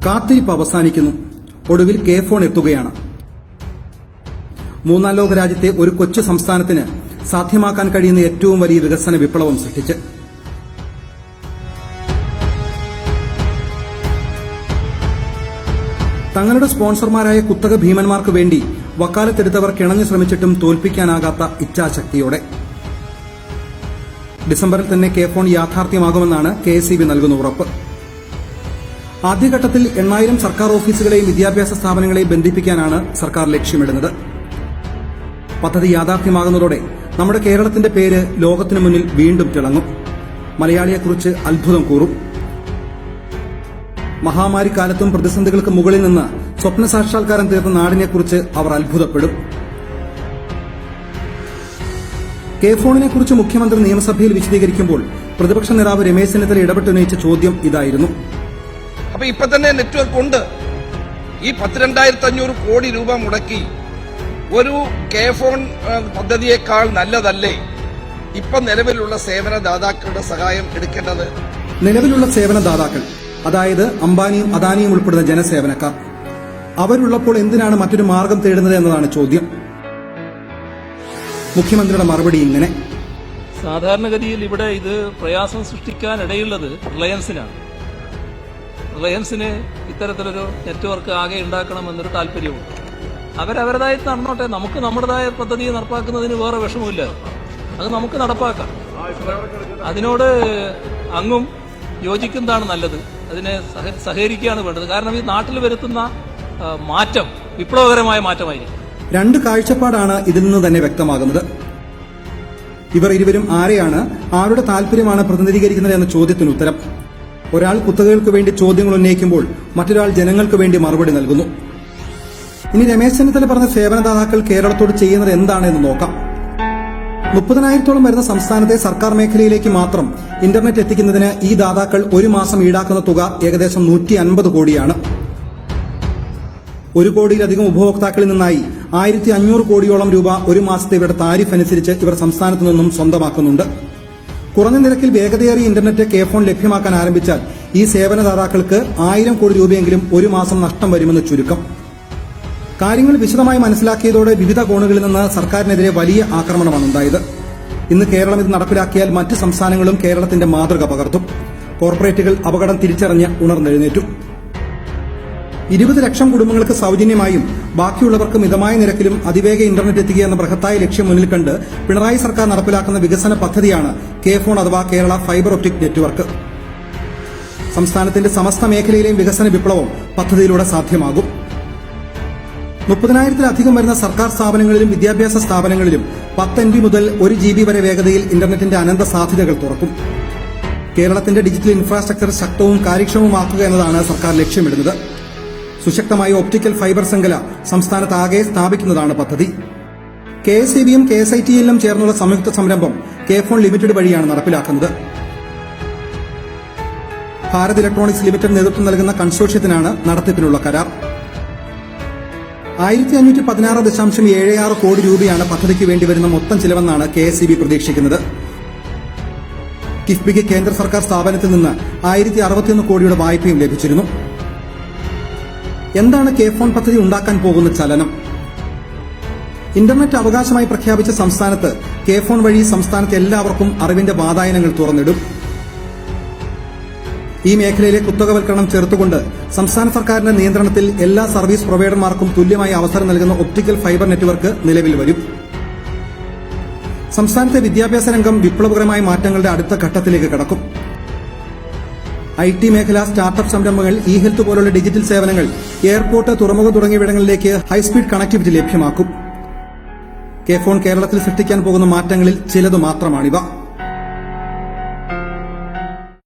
കാത്തിരിപ്പ് അവസാനിക്കുന്നു. ഒടുവിൽ കെ ഫോൺ എത്തുകയാണ്. മൂന്നാം ലോക രാജ്യത്തെ ഒരു കൊച്ചു സംസ്ഥാനത്തിന് സാധ്യമാക്കാൻ കഴിയുന്ന ഏറ്റവും വലിയ വികസന വിപ്ലവം സൃഷ്ടിച്ച് തങ്ങളുടെ സ്പോൺസർമാരായ കുത്തക ഭീമന്മാർക്ക് വേണ്ടി വക്കാലത്തെടുത്തവർ കിണഞ്ഞു ശ്രമിച്ചിട്ടും തോൽപ്പിക്കാനാകാത്ത ഇച്ഛാശക്തിയോടെ ഡിസംബറിൽ തന്നെ കെ ഫോൺ യാഥാർത്ഥ്യമാകുമെന്നാണ് KSEB നൽകുന്ന ഉറപ്പ്. ആദ്യഘട്ടത്തിൽ 8000 സർക്കാർ ഓഫീസുകളെയും വിദ്യാഭ്യാസ സ്ഥാപനങ്ങളെയും ബന്ധിപ്പിക്കാനാണ് സർക്കാർ ലക്ഷ്യമിടുന്നത്. പദ്ധതി യാഥാർത്ഥ്യമാകുന്നതോടെ നമ്മുടെ കേരളത്തിന്റെ പേര് ലോകത്തിനു മുന്നിൽ വീണ്ടും തിളങ്ങും. മലയാളിയെക്കുറിച്ച് അത്ഭുതം കൂറും. മഹാമാരിക്കാലത്തും പ്രതിസന്ധികൾക്ക് മുകളിൽ നിന്ന് സ്വപ്ന സാക്ഷാത്കാരം തീർത്ത നാടിനെക്കുറിച്ച് അവർ അത്ഭുതപ്പെടും. കെ ഫോണിനെക്കുറിച്ച് മുഖ്യമന്ത്രി നിയമസഭയിൽ വിശദീകരിക്കുമ്പോൾ പ്രതിപക്ഷ നേതാവ് രമേശ് ചെന്നിത്തല ഇടപെട്ടുന്നയിച്ച ചോദ്യം ഇതായിരുന്നു. അപ്പൊ ഇപ്പൊ തന്നെ നെറ്റ്വർക്ക് ഉണ്ട്. ഈ 12,500 കോടി രൂപ മുടക്കി ഒരു കെ ഫോൺ പദ്ധതിയേക്കാൾ നല്ലതല്ലേ ഇപ്പൊ നിലവിലുള്ള സേവനദാതാക്കളുടെ സഹായം എടുക്കേണ്ടത്? നിലവിലുള്ള സേവനദാതാക്കൾ, അതായത് അംബാനിയും അദാനിയും ഉൾപ്പെടുന്ന ജനസേവനക്കാർ, അവരുള്ളപ്പോൾ എന്തിനാണ് മറ്റൊരു മാർഗം തേടുന്നത് എന്നതാണ് ചോദ്യം. മുഖ്യമന്ത്രിയുടെ മറുപടി ഇങ്ങനെ: സാധാരണഗതിയിൽ ഇവിടെ ഇത് പ്രയാസം സൃഷ്ടിക്കാൻ ഇടയുള്ളത് റിലയൻസിനാണ്. റിലയൻസിന് ഇത്തരത്തിലൊരു നെറ്റ്വർക്ക് ആകെ ഉണ്ടാക്കണമെന്നൊരു താല്പര്യമുണ്ട്. അവരവരുടേതായിട്ട് നടന്നോട്ടെ. നമുക്ക് നമ്മുടേതായ പദ്ധതി നടപ്പാക്കുന്നതിന് വേറെ വിഷമമില്ല. അത് നമുക്ക് നടപ്പാക്കാം. അതിനോട് അങ്ങും യോജിക്കുന്നതാണ് നല്ലത്. അതിനെ സഹകരിക്കുകയാണ് വേണ്ടത്. കാരണം ഈ നാട്ടിൽ വരുത്തുന്ന മാറ്റം വിപ്ലവകരമായ മാറ്റമായിരിക്കും. രണ്ട് കാഴ്ചപ്പാടാണ് ഇതിൽ നിന്ന് തന്നെ വ്യക്തമാകുന്നത്. ഇവർ ഇരുവരും ആരെയാണ്, ആരുടെ താല്പര്യമാണ് പ്രതിനിധീകരിക്കുന്നത് എന്ന ചോദ്യത്തിന് ഉത്തരം. ഒരാൾ കുത്തകകൾക്ക് വേണ്ടി ചോദ്യങ്ങൾ ഉന്നയിക്കുമ്പോൾ മറ്റൊരാൾ ജനങ്ങൾക്ക് വേണ്ടി മറുപടി നൽകുന്നു. ഇനി രമേശ് ചെന്നിത്തല പറഞ്ഞ സേവനദാതാക്കൾ കേരളത്തോട് ചെയ്യുന്നത് എന്താണെന്ന് നോക്കാം. 30,000-ഓളം വരുന്ന സംസ്ഥാനത്തെ സർക്കാർ മേഖലയിലേക്ക് മാത്രം ഇന്റർനെറ്റ് എത്തിക്കുന്നതിന് ഈ ദാതാക്കൾ ഒരു മാസം ഈടാക്കുന്ന തുക ഏകദേശം 150 കോടിയാണ്. 1 കോടിയിലധികം ഉപഭോക്താക്കളിൽ നിന്നായി 1500 കോടിയോളം രൂപ ഒരു മാസത്തെ ഇവരുടെ താരിഫ് അനുസരിച്ച് ഇവർ സംസ്ഥാനത്തു നിന്നും സ്വന്തമാക്കുന്നുണ്ട്. കുറഞ്ഞ നിരക്കിൽ വേഗതയേറിയ ഇന്റർനെറ്റ് കെ ഫോൺ ലഭ്യമാക്കാൻ ആരംഭിച്ചാൽ ഈ സേവനദാതാക്കൾക്ക് 1000 കോടി രൂപയെങ്കിലും ഒരു മാസം നഷ്ടം വരുമെന്ന് ചുരുക്കം. കാര്യങ്ങൾ വിശദമായി മനസ്സിലാക്കിയതോടെ വിവിധ കോണുകളിൽ നിന്ന് സർക്കാരിനെതിരെ വലിയ ആക്രമണമാണ് ഉണ്ടായത്. ഇന്ന് കേരളം ഇത് നടപ്പിലാക്കിയാൽ മറ്റ് സംസ്ഥാനങ്ങളും കേരളത്തിന്റെ മാതൃക പകർത്തും. കോർപ്പറേറ്റുകൾ അപകടം തിരിച്ചറിഞ്ഞ് ഉണർന്നെഴുന്നേറ്റു. 20 ലക്ഷം കുടുംബങ്ങൾക്ക് സൌജന്യമായും ബാക്കിയുള്ളവർക്ക് മിതമായ നിരക്കിലും അതിവേഗ ഇന്റർനെറ്റ് എത്തിക്കുക എന്ന ബൃഹത്തായ ലക്ഷ്യം മുന്നിൽ കണ്ട് പിണറായി സർക്കാർ നടപ്പിലാക്കുന്ന വികസന പദ്ധതിയാണ് കെ ഫോൺ അഥവാ കേരള ഫൈബർ ഒപ്റ്റിക് നെറ്റ്വർക്ക്. സംസ്ഥാനത്തിന്റെ സമസ്ത മേഖലയിലെയും വികസന വിപ്ലവം പദ്ധതിയിലൂടെ സാധ്യമാകും. 30,000-ലധികം വരുന്ന സർക്കാർ സ്ഥാപനങ്ങളിലും വിദ്യാഭ്യാസ സ്ഥാപനങ്ങളിലും 10 MB മുതൽ 1 GB വരെ വേഗതയിൽ ഇന്റർനെറ്റിന്റെ അനന്ത സാധ്യതകൾ തുറക്കും. കേരളത്തിന്റെ ഡിജിറ്റൽ ഇൻഫ്രാസ്ട്രക്ചർ ശക്തവും കാര്യക്ഷമവുമാക്കുക എന്നതാണ് സർക്കാർ ലക്ഷ്യമിടുന്നത്. സുശക്തമായ ഒപ്റ്റിക്കൽ ഫൈബർ ശൃംഖല സംസ്ഥാനത്താകെ സ്ഥാപിക്കുന്നതാണ് പദ്ധതി. KSEBയും KSITLും ചേർന്നുള്ള സംയുക്ത സംരംഭം കെ ഫോൺ ലിമിറ്റഡ് വഴിയാണ് നടപ്പിലാക്കുന്നത്. ഭാരത് ഇലക്ട്രോണിക്സ് ലിമിറ്റഡ് നേതൃത്വം നൽകുന്ന കൺസോർഷ്യത്തിനാണ് നടത്തിപ്പിനുള്ള കരാർ. 1516.76 കോടി രൂപയാണ് പദ്ധതിക്ക് വേണ്ടിവരുന്ന മൊത്തം ചിലവെന്നാണ് KSEB പ്രതീക്ഷിക്കുന്നത്. കിഫ്ബിക്ക് കേന്ദ്ര സർക്കാർ സ്ഥാപനത്തിൽ നിന്ന് 1061 കോടിയുടെ വായ്പയും ലഭിച്ചിരുന്നു. എന്താണ് കെ ഫോൺ പദ്ധതി ഉണ്ടാക്കാൻ പോകുന്ന ചലനം? ഇന്റർനെറ്റ് അവകാശമായി പ്രഖ്യാപിച്ച സംസ്ഥാനത്ത് കെ ഫോൺ വഴി സംസ്ഥാനത്തെ എല്ലാവർക്കും അറിവിന്റെ വാതായനങ്ങൾ തുറന്നിടും. ഈ മേഖലയിലെ കുത്തകവൽക്കരണം ചേർത്തുകൊണ്ട് സംസ്ഥാന സർക്കാരിന്റെ നിയന്ത്രണത്തിൽ എല്ലാ സർവീസ് പ്രൊവൈഡർമാർക്കും തുല്യമായി അവസരം നൽകുന്ന ഒപ്റ്റിക്കൽ ഫൈബർ നെറ്റ്വർക്ക് നിലവിൽ വരും. സംസ്ഥാനത്തെ വിദ്യാഭ്യാസ രംഗം വിപ്ലവകരമായ മാറ്റങ്ങളുടെ അടുത്ത ഘട്ടത്തിലേക്ക് കടക്കും. IT മേഖല, സ്റ്റാർട്ടപ്പ് സംരംഭങ്ങൾ, ഇ ഹെൽത്ത് പോലുള്ള ഡിജിറ്റൽ സേവനങ്ങൾ, എയർപോർട്ട്, തുറമുഖം തുടങ്ങിയവിടങ്ങളിലേക്ക് ഹൈസ്പീഡ് കണക്ടിവിറ്റി ലഭ്യമാക്കും. കെ ഫോൺ കേരളത്തിൽ സൃഷ്ടിക്കാൻ പോകുന്ന മാറ്റങ്ങളിൽ ചിലത് മാത്രമാണിവ.